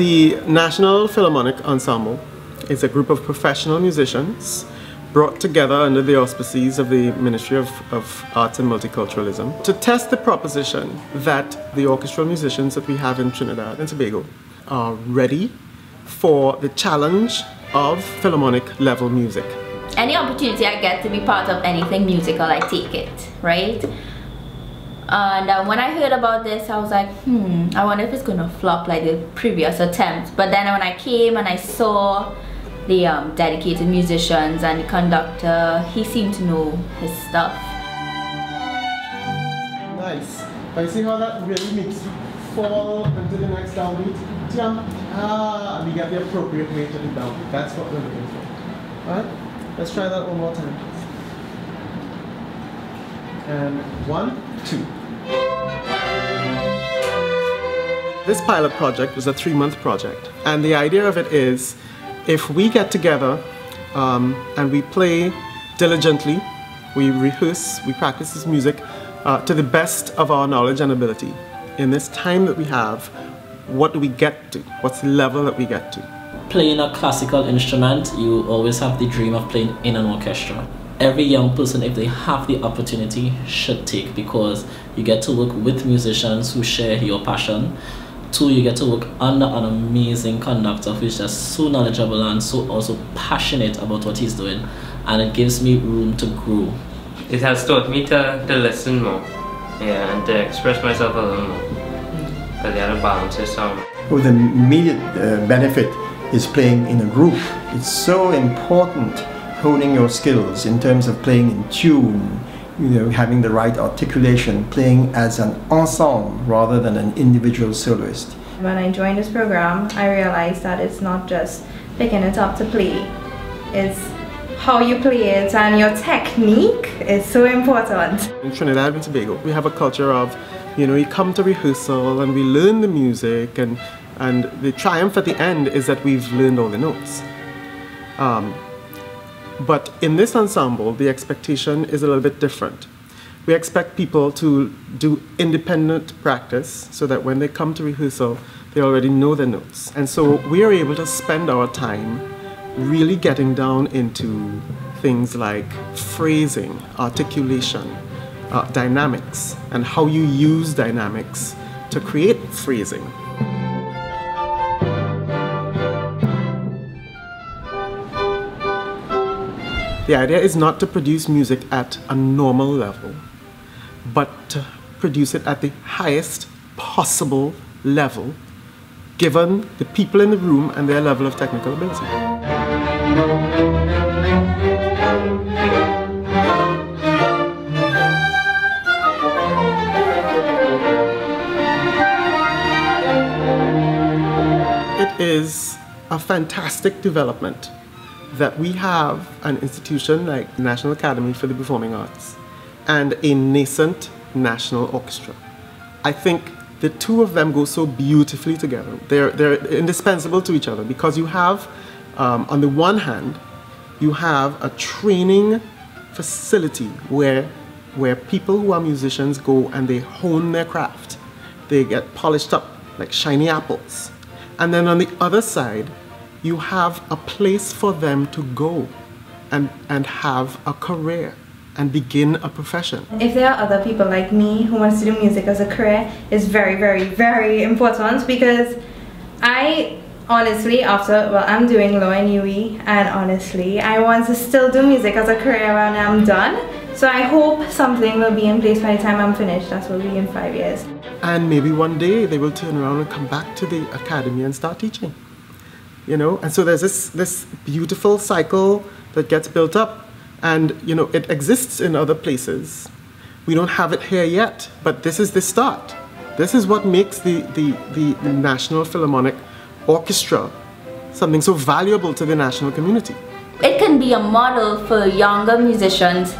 The National Philharmonic Ensemble is a group of professional musicians brought together under the auspices of the Ministry of Arts and Multiculturalism to test the proposition that the orchestral musicians that we have in Trinidad and Tobago are ready for the challenge of Philharmonic level music. Any opportunity I get to be part of anything musical, I take it, right? And when I heard about this, I was like, I wonder if it's gonna flop like the previous attempt. But then when I came and I saw the dedicated musicians and the conductor, he seemed to know his stuff. Nice. But you see how that really makes you fall into the next downbeat? Jump. We get the appropriate weight to the downbeat. That's what we're looking for. Alright? Let's try that one more time. And 1, 2. This pilot project was a 3-month project, and the idea of it is if we get together and we play diligently, we rehearse, we practice this music to the best of our knowledge and ability. In this time that we have, what do we get to? What's the level that we get to? Playing a classical instrument, you always have the dream of playing in an orchestra. Every young person, if they have the opportunity, should take, because you get to work with musicians who share your passion. 2, you get to work under an amazing conductor who is just so knowledgeable and so also passionate about what he's doing, and it gives me room to grow. It has taught me to listen more, yeah, and to express myself a little more, because you have to balance your sound. Well, the immediate benefit is playing in a group. It's so important honing your skills in terms of playing in tune, you know, having the right articulation, playing as an ensemble rather than an individual soloist. When I joined this program, I realized that it's not just picking it up to play, it's how you play it, and your technique is so important. In Trinidad and Tobago, we have a culture of, you know, you come to rehearsal and we learn the music, and the triumph at the end is that we've learned all the notes. But in this ensemble, the expectation is a little bit different. We expect people to do independent practice so that when they come to rehearsal, they already know the notes. And so we are able to spend our time really getting down into things like phrasing, articulation, dynamics, and how you use dynamics to create phrasing. The idea is not to produce music at a normal level, but to produce it at the highest possible level, given the people in the room and their level of technical ability. It is a fantastic development that we have an institution like the National Academy for the Performing Arts and a nascent national orchestra. I think the two of them go so beautifully together. They're indispensable to each other, because you have, on the one hand, you have a training facility where people who are musicians go and they hone their craft. They get polished up like shiny apples. And then on the other side, you have a place for them to go and have a career and begin a profession. If there are other people like me who wants to do music as a career, it's very, very, very important, because I honestly, I'm doing law in UE, and honestly, I want to still do music as a career when I'm done. So I hope something will be in place by the time I'm finished. That will be in 5 years. And maybe one day they will turn around and come back to the academy and start teaching. You know, and so there's this beautiful cycle that gets built up, and you know, it exists in other places. We don't have it here yet, but this is the start. This is what makes the National Philharmonic Orchestra something so valuable to the national community. It can be a model for younger musicians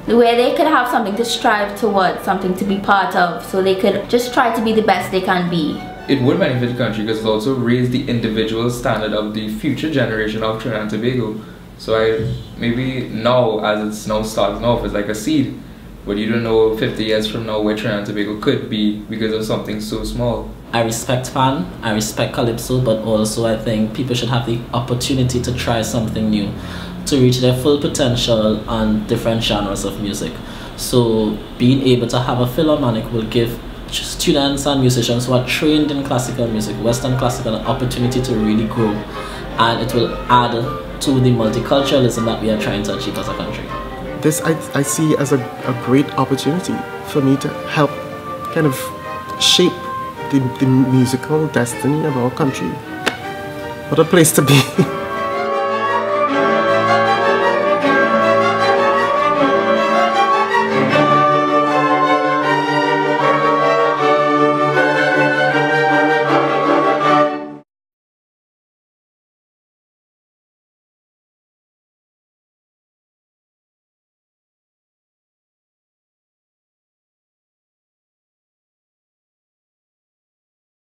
where they could have something to strive towards, something to be part of, so they could just try to be the best they can be. It would benefit the country because it also raise the individual standard of the future generation of Trinidad and Tobago. So maybe now, as it's now starting off, it's like a seed, but you don't know 50 years from now where Trinidad and Tobago could be because of something so small. I respect fan, I respect calypso, but also I think people should have the opportunity to try something new, to reach their full potential on different genres of music. So being able to have a Philharmonic will give students and musicians who are trained in classical music, Western classical, an opportunity to really grow, and it will add to the multiculturalism that we are trying to achieve as a country. This I see as a great opportunity for me to help kind of shape the musical destiny of our country. What a place to be.